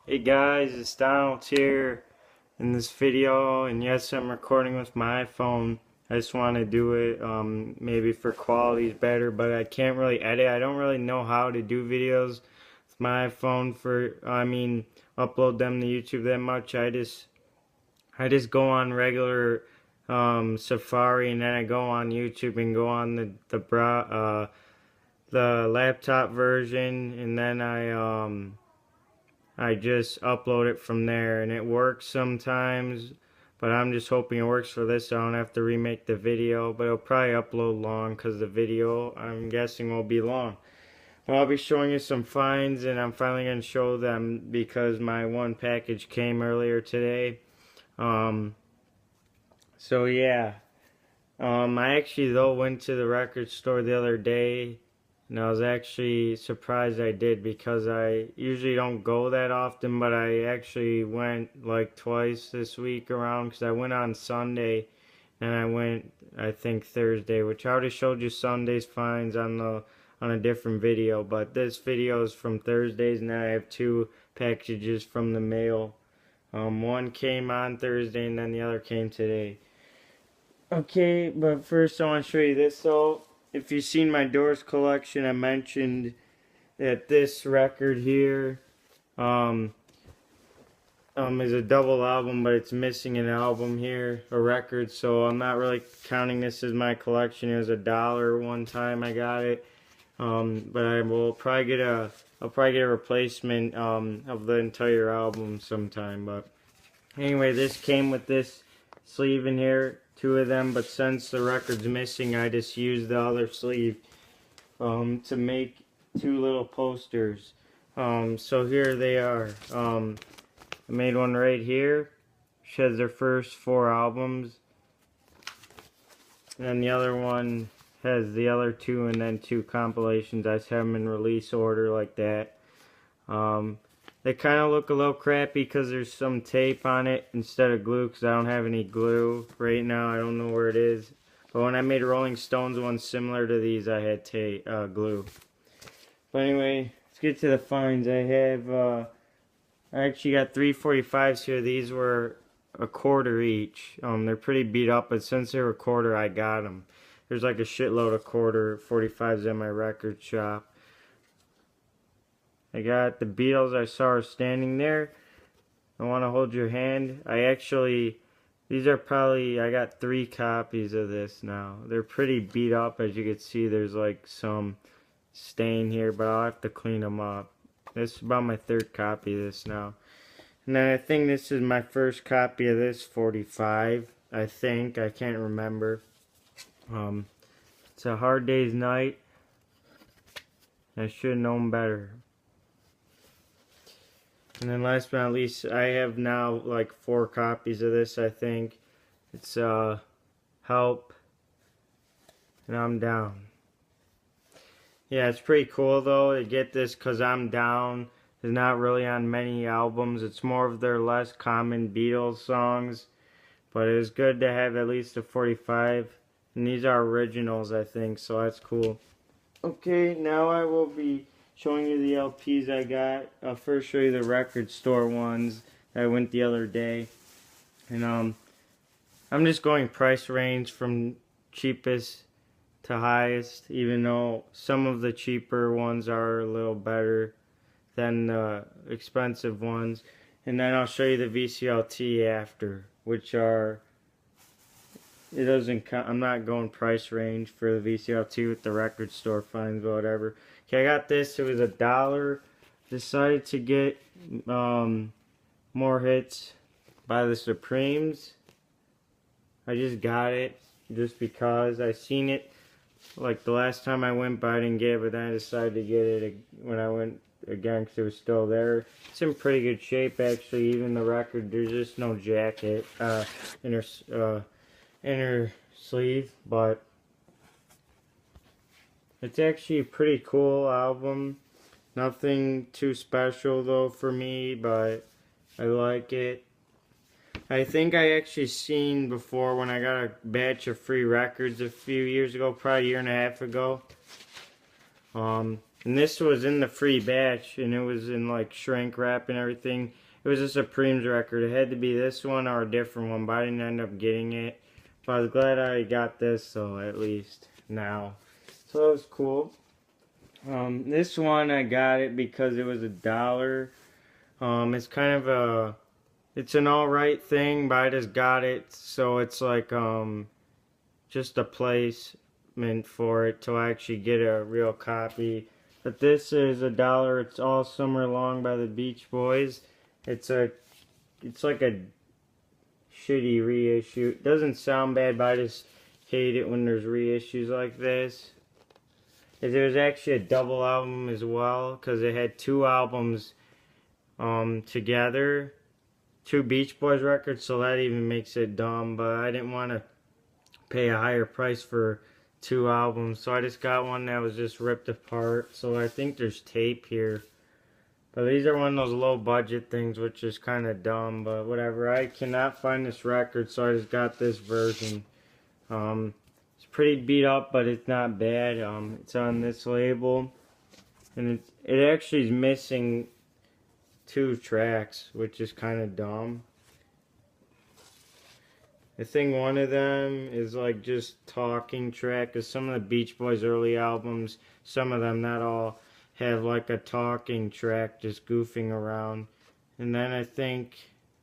Hey guys, it's Donald here in this video, and yes, I'm recording with my iPhone. I just want to do it maybe for quality's better, but I can't really edit. I don't really know how to do videos with my iPhone upload them to YouTube that much. I just go on regular Safari, and then I go on YouTube and go on the laptop version, and then I just upload it from there, and it works sometimes, but I'm just hoping it works for this so I don't have to remake the video, but it'll probably upload long because the video, I'm guessing, will be long. But I'll be showing you some finds, and I'm finally going to show them because my one package came earlier today. Um, so yeah, I actually though went to the record store the other day, and I was actually surprised I did because I usually don't go that often, but I actually went like twice this week around because I went on Sunday and I went I think Thursday, which I already showed you Sunday's finds on a different video, but this video is from Thursdays, and then I have two packages from the mail. One came on Thursday and then the other came today. Okay, but first I want to show you this. So, if you've seen my Doors collection, I mentioned that this record here um, is a double album, but it's missing an album here, a record. So I'm not really counting this as my collection. It was $1 one time I got it, but I'll probably get a replacement of the entire album sometime. But anyway, this came with this sleeve in here, two of them, but since the record's missing, I just used the other sleeve to make two little posters. So here they are. I made one right here, which has their first 4 albums, and then the other one has the other 2 and then 2 compilations. I just have them in release order like that. They kind of look a little crappy because there's some tape on it instead of glue, because I don't have any glue right now. I don't know where it is. But when I made a Rolling Stones one similar to these, I had glue. But anyway, let's get to the finds. I actually got 345s here. These were a quarter each. They're pretty beat up, but since they were a quarter, I got them. There's like a shitload of quarter 45s in my record shop. I got the Beatles. I saw her standing there. I want to hold your hand. These are probably, I got 3 copies of this now. They're pretty beat up, as you can see. There's like some stain here, but I'll have to clean them up. This is about my 3rd copy of this now. And then I think this is my first copy of this 45. I think. I can't remember. It's a Hard Day's Night. I should have known better. And then last but not least, I have now like 4 copies of this, I think. It's Help, and I'm Down. Yeah, it's pretty cool though to get this, because I'm Down is not really on many albums. It's more of their less common Beatles songs. But it was good to have at least a 45. And these are originals, I think, so that's cool. Okay, now I will be showing you the LPs I got. I'll first show you the record store ones that I went the other day. And I'm just going price range from cheapest to highest, even though some of the cheaper ones are a little better than the expensive ones. And then I'll show you the VCLT after, which are, it doesn't count. I'm not going price range for the VCLT with the record store finds, whatever. Okay, I got this. It was $1. Decided to get more hits by the Supremes. I just got it just because I seen it like the last time I went, but I didn't get it. But then I decided to get it when I went again because it was still there. It's in pretty good shape actually. Even the record, there's just no jacket inner sleeve, but it's actually a pretty cool album. Nothing too special though for me, but I like it. I think I actually seen before when I got a batch of free records a few years ago, probably a year and a half ago. And this was in the free batch, and it was in like shrink wrap and everything. It was a Supremes record. It had to be this one or a different one, but I didn't end up getting it. But I was glad I got this, so at least now. So it was cool. This one I got it because it was $1. It's kind of it's an alright thing, but I just got it, so it's like just a placement for it till I actually get a real copy. But this is $1. It's All Summer Long by the Beach Boys. It's like a shitty reissue. It doesn't sound bad, but I just hate it when there's reissues like this. There was actually a double album as well, because it had 2 albums together, 2 Beach Boys records, so that even makes it dumb. But I didn't want to pay a higher price for 2 albums, so I just got one that was just ripped apart. So I think there's tape here, but these are one of those low budget things, which is kind of dumb, but whatever. I cannot find this record, so I just got this version. It's pretty beat up, but it's not bad. It's on this label, and it actually is missing 2 tracks, which is kind of dumb. I think one of them is like just talking track, because some of the Beach Boys early albums, some of them, not all, have like a talking track just goofing around. And then I think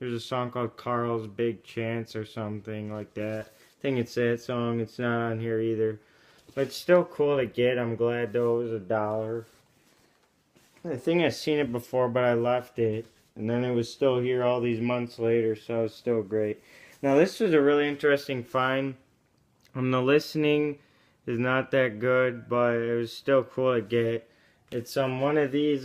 there's a song called Carl's Big Chance or something like that. I think it's that song. It's not on here either, but it's still cool to get. I'm glad though it was $1. I think I've seen it before, but I left it, and then it was still here all these months later, so it's still great. Now this was a really interesting find. The listening is not that good, but it was still cool to get. It's one of these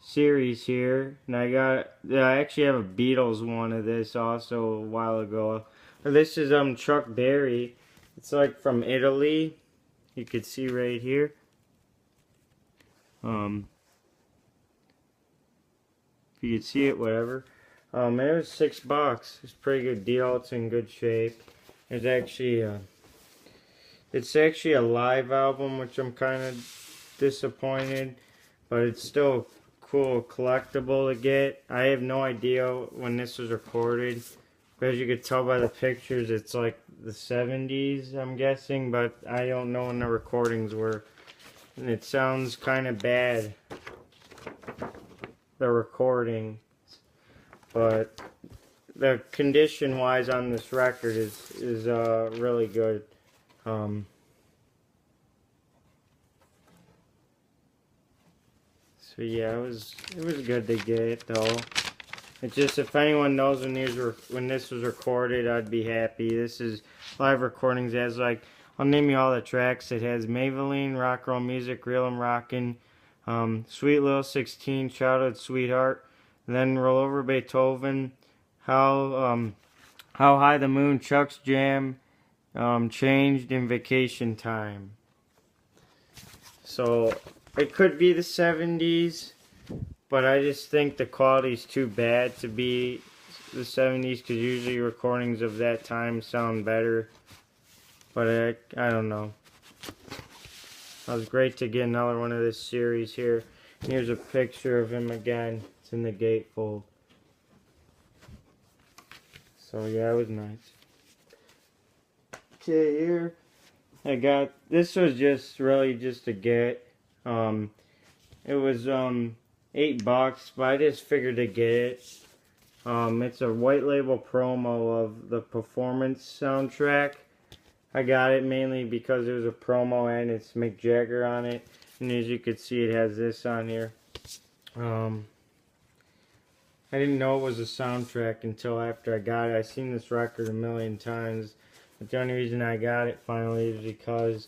series here, and I actually have a Beatles one of this also a while ago. This is Chuck Berry. It's like from Italy. You could see right here. If you could see it, whatever. It was $6. It's a pretty good deal. It's in good shape. It's actually a live album, which I'm kind of disappointed, but it's still cool, collectible to get. I have no idea when this was recorded, but as you could tell by the pictures, it's like the 70s, I'm guessing, but I don't know when the recordings were, and it sounds kind of bad, the recording. But the condition wise on this record is really good. So yeah, it was good to get though. It's just, if anyone knows when this was recorded, I'd be happy. This is live recordings. It has like, I'll name you all the tracks. It has Maybelline, Rock Roll Music, Real 'Em Rockin', Sweet Lil 16, Childhood Sweetheart. And then Roll Over Beethoven, How High the Moon, Chuck's Jam, Changed, in Vacation Time. So it could be the 70s, but I just think the quality's too bad to be the 70s, because usually recordings of that time sound better. But I don't know. It was great to get another one of this series here. And here's a picture of him again. It's in the gatefold. So yeah, it was nice. Okay, here I got, this was just really just a get. It was $8, but I just figured to get it. It's a white label promo of the Performance soundtrack. I got it mainly because it was a promo and it's Mick Jagger on it. And as you can see, it has this on here. I didn't know it was a soundtrack until after I got it. I've seen this record a million times, but the only reason I got it finally is because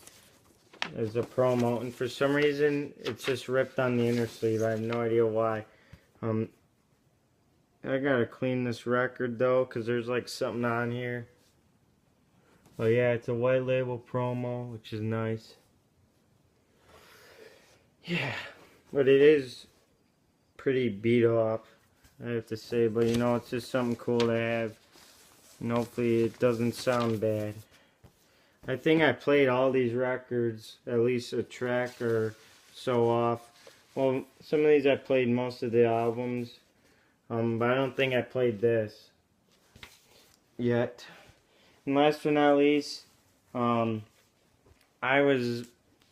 it's a promo, and for some reason it's just ripped on the inner sleeve. I have no idea why. I gotta clean this record though, because there's like something on here. But yeah, it's a white label promo, which is nice. Yeah, but it is pretty beat up, I have to say, but you know, it's just something cool to have, and hopefully it doesn't sound bad. I think I played all these records, at least a track or so off. Well, some of these I played most of the albums, but I don't think I played this yet. And last but not least, I was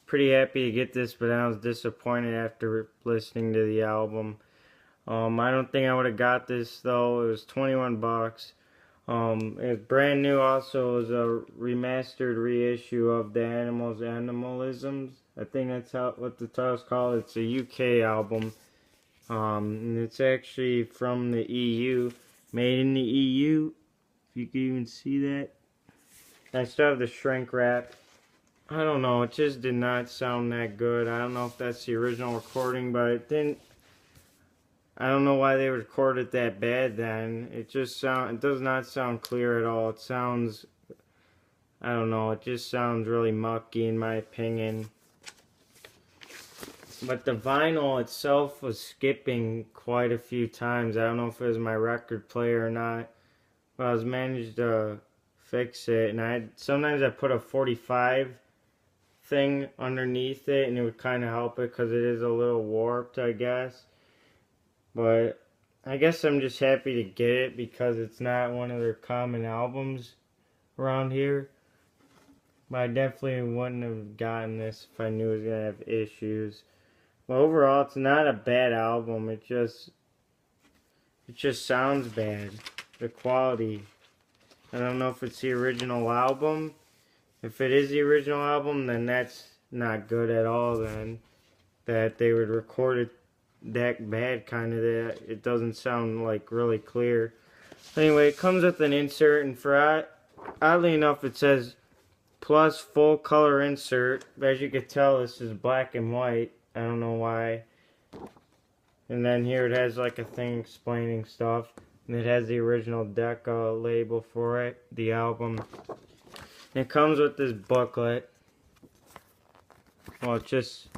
pretty happy to get this, but I was disappointed after listening to the album. I don't think I would have got this though. It was 21 bucks. It was brand new. Also, it was a remastered reissue of the Animalisms. I think that's what the title's called. It's a UK album, and it's actually from the EU, made in the EU. If you can even see that. I still have the shrink wrap. I don't know. It just did not sound that good. I don't know if that's the original recording, but it didn't. I don't know why they recorded that bad then. It does not sound clear at all. It sounds, I don't know, it just sounds really mucky in my opinion. But the vinyl itself was skipping quite a few times. I don't know if it was my record player or not. But I was managed to fix it, and sometimes I put a 45 thing underneath it, and it would kind of help it because it is a little warped, I guess. But I guess I'm just happy to get it because it's not one of their common albums around here. But I definitely wouldn't have gotten this if I knew it was going to have issues. But overall, it's not a bad album. It just sounds bad. The quality. I don't know if it's the original album. If it is the original album, then that's not good at all then. That they would record it that bad, kind of, that it doesn't sound like really clear. Anyway, it comes with an insert, and for oddly enough it says plus full color insert, but as you can tell this is black and white. I don't know why. And then here it has like a thing explaining stuff, and it has the original Decca label for it, the album. And it comes with this booklet. Well, it's just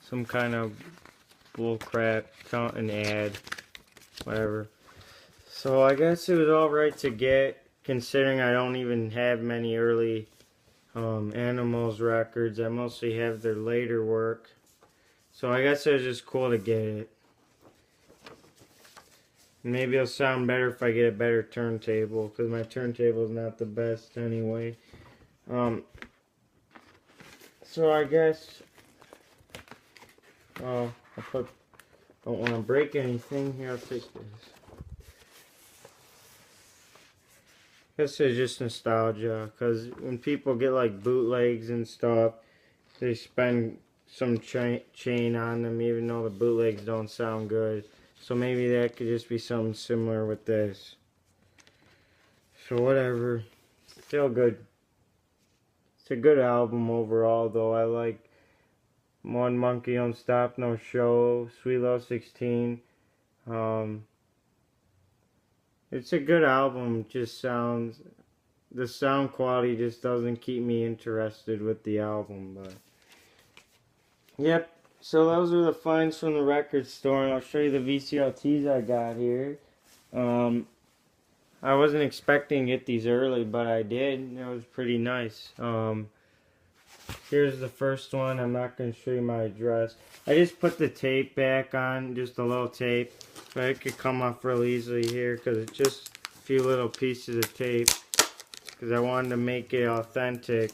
some kind of bullcrap, an ad, whatever. So I guess it was alright to get, considering I don't even have many early Animals records. I mostly have their later work. So I guess it was just cool to get it. Maybe it'll sound better if I get a better turntable, because my turntable is not the best anyway. So I guess don't want to break anything. Here, I'll take this. This is just nostalgia, because when people get like bootlegs and stuff, they spend some chain on them, even though the bootlegs don't sound good. So maybe that could just be something similar with this. So whatever. Still good. It's a good album overall, though. I like One Monkey Don't Stop No Show, Sweet Love 16. It's a good album. Just sounds, the sound quality just doesn't keep me interested with the album. But yep. So those are the finds from the record store, and I'll show you the VCLTs I got here. I wasn't expecting to get these early, but I did. It was pretty nice. Here's the first one. I'm not going to show you my address. I just put the tape back on, just a little tape, but it could come off real easily here because it's just a few little pieces of tape, because I wanted to make it authentic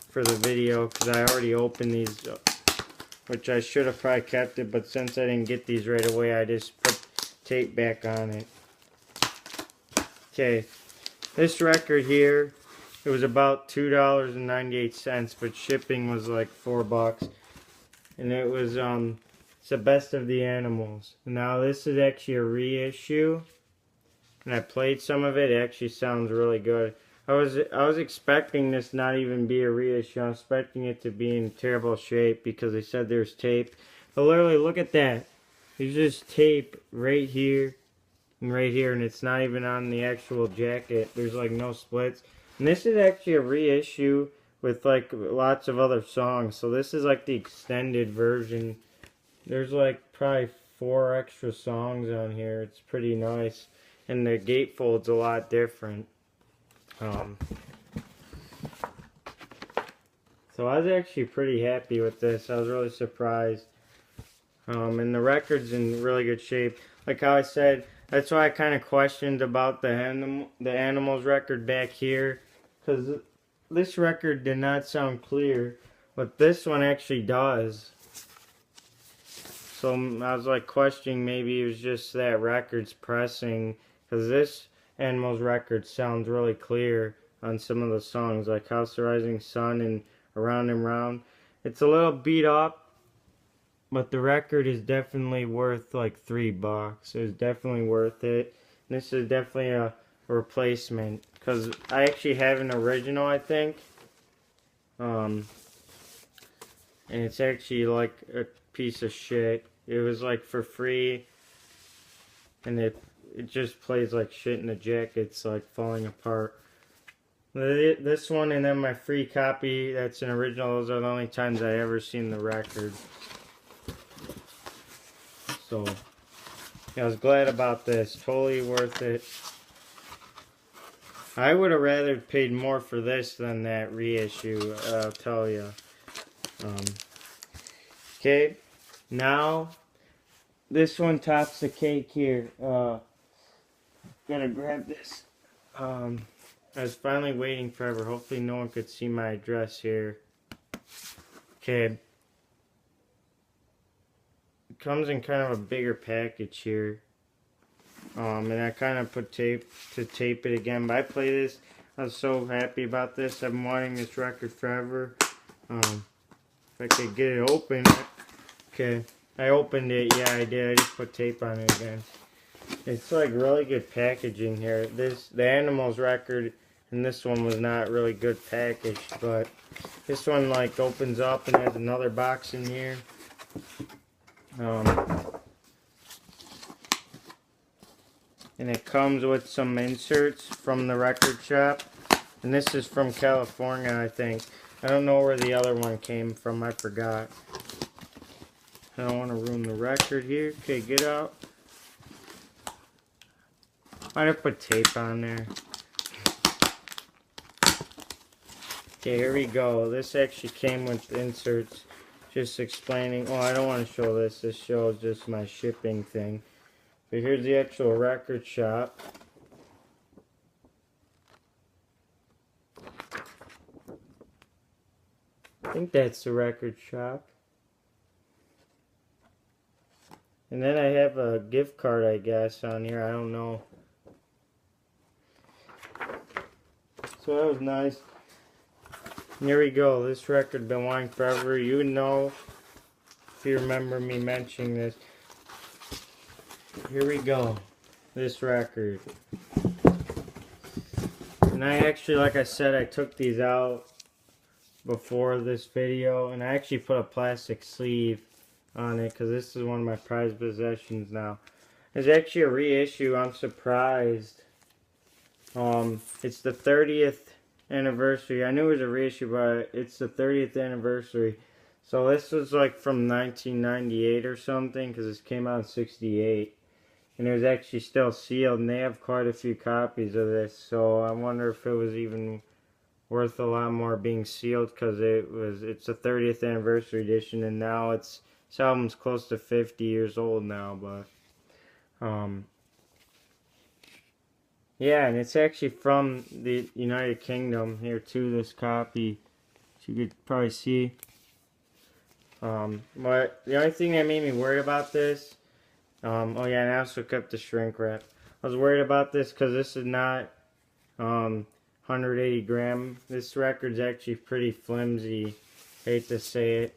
for the video, because I already opened these up, which I should have probably kept it, but since I didn't get these right away, I just put tape back on it. Okay, this record here, it was about $2.98, but shipping was like $4. And it was, it's the Best of the Animals. Now this is actually a reissue, and I played some of it. It actually sounds really good. I was expecting this not even be a reissue. I was expecting it to be in terrible shape because they said there's tape. But literally, look at that. There's just tape right here and right here, and it's not even on the actual jacket. There's like no splits. And this is actually a reissue with like lots of other songs. So this is like the extended version. There's like probably 4 extra songs on here. It's pretty nice. And the gatefold's a lot different. So I was actually pretty happy with this. I was really surprised. And the record's in really good shape. Like how I said, that's why I kind of questioned about the Animals record back here, because this record did not sound clear, but this one actually does. So I was like questioning maybe it was just that record's pressing, because this Animals record sounds really clear on some of the songs, like House of Rising Sun and Around and Round. It's a little beat up, but the record is definitely worth like $3. It's definitely worth it. This is definitely a replacement, because I actually have an original, I think. And it's actually like a piece of shit. It was like for free, and it just plays like shit in the jack. It's like falling apart. This one and then my free copy that's an original, those are the only times I ever seen the record. So yeah, I was glad about this. Totally worth it. I would have rather paid more for this than that reissue, I'll tell you. Okay, now this one tops the cake here. Gotta grab this. I was finally waiting forever. Hopefully no one could see my address here. Okay. It comes in kind of a bigger package here. And I kind of put tape to tape it again. But I play this. I was so happy about this. I've been wanting this record forever. If I could get it open. Okay. I opened it. Yeah, I did. I just put tape on it again. It's like really good packaging here. The Animals record and this one was not really good packaged, but this one like opens up and has another box in here. And it comes with some inserts from the record shop. And this is from California, I think. I don't know where the other one came from. I forgot. I don't want to ruin the record here. Okay, get out. Might have put tape on there. Okay, here we go. This actually came with inserts. Just explaining. Oh, I don't want to show this. This shows just my shipping thing. But here's the actual record shop. I think that's the record shop. And then I have a gift card, I guess, on here. I don't know. So that was nice. And here we go. This record been wanting forever. You know, if you remember me mentioning this. Here we go. This record. And I actually, like I said, I took these out before this video. And I actually put a plastic sleeve on it because this is one of my prized possessions now. It's actually a reissue. I'm surprised. It's the 30th anniversary. I knew it was a reissue, but it's the 30th anniversary. So this was like from 1998 or something, because this came out in 68. And it was actually still sealed, and they have quite a few copies of this. So I wonder if it was even worth a lot more being sealed, because it's a 30th anniversary edition, and now this album's close to 50 years old now, but yeah, and it's actually from the United Kingdom here too, this copy. As you could probably see. But the only thing that made me worried about this, oh yeah, and I also kept the shrink wrap. I was worried about this because this is not 180 gram. This record's actually pretty flimsy. Hate to say it.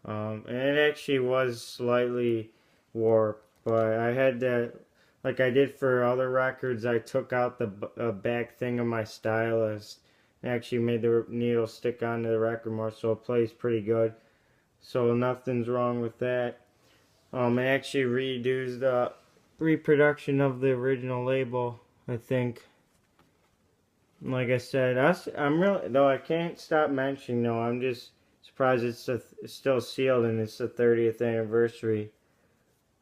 And it actually was slightly warped, but I had to, like I did for other records, I took out the back thing of my stylus and actually made the needle stick onto the record more, so it plays pretty good. So nothing's wrong with that. I actually redoes the reproduction of the original label, I think. Like I said, I'm really, though I can't stop mentioning, though, I'm just surprised it's still sealed and it's the 30th anniversary.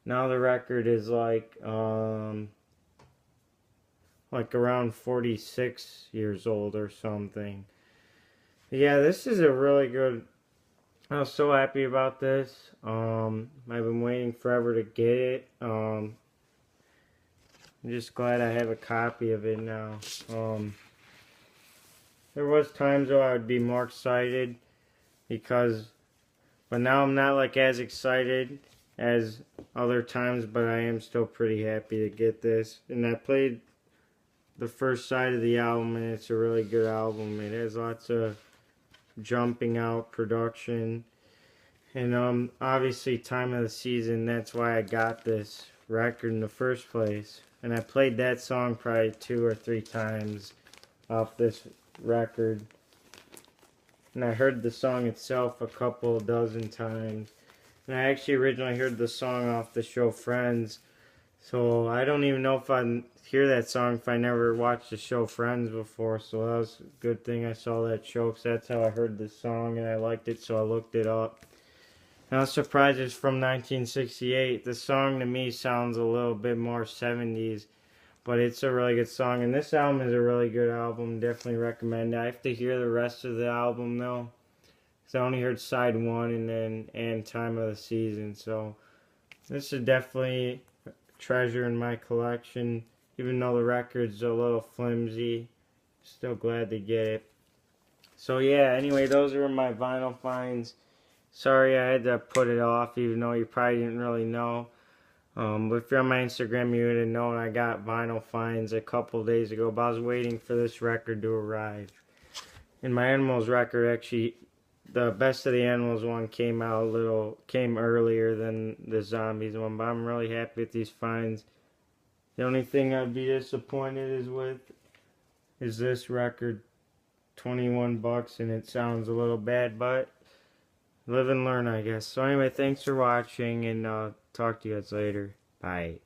Now the record is like around 46 years old or something. Yeah, this is a really good I was so happy about this. I've been waiting forever to get it. I'm just glad I have a copy of it now. There was times though I would be more excited but now I'm not like as excited as other times, but I am still pretty happy to get this. And I played the first side of the album, and it's a really good album. It has lots of jumping out production, and obviously time of the season. That's why I got this record in the first place. And I played that song probably 2 or 3 times off this record. And I heard the song itself a couple dozen times. And I actually originally heard the song off the show Friends. So I don't even know if I'd hear that song if I never watched the show Friends before. So that was a good thing I saw that show, because that's how I heard the song and I liked it, so I looked it up. And I was surprised it's from 1968. The song to me sounds a little bit more 70s. But it's a really good song, and this album is a really good album. Definitely recommend it. I have to hear the rest of the album though, because I only heard side 1 and Time of the Season. So this is definitely a treasure in my collection. Even though the record's a little flimsy, still glad to get it. So yeah, anyway, those are my vinyl finds. Sorry I had to put it off, even though you probably didn't really know. But if you're on my Instagram, you would have known I got vinyl finds a couple days ago, but I was waiting for this record to arrive. And my Animals record, actually, the Best of the Animals one came earlier than the Zombies one, but I'm really happy with these finds. The only thing I'd be disappointed is this record, $21, and it sounds a little bad, but live and learn, I guess. So anyway, thanks for watching, and talk to you guys later. Bye.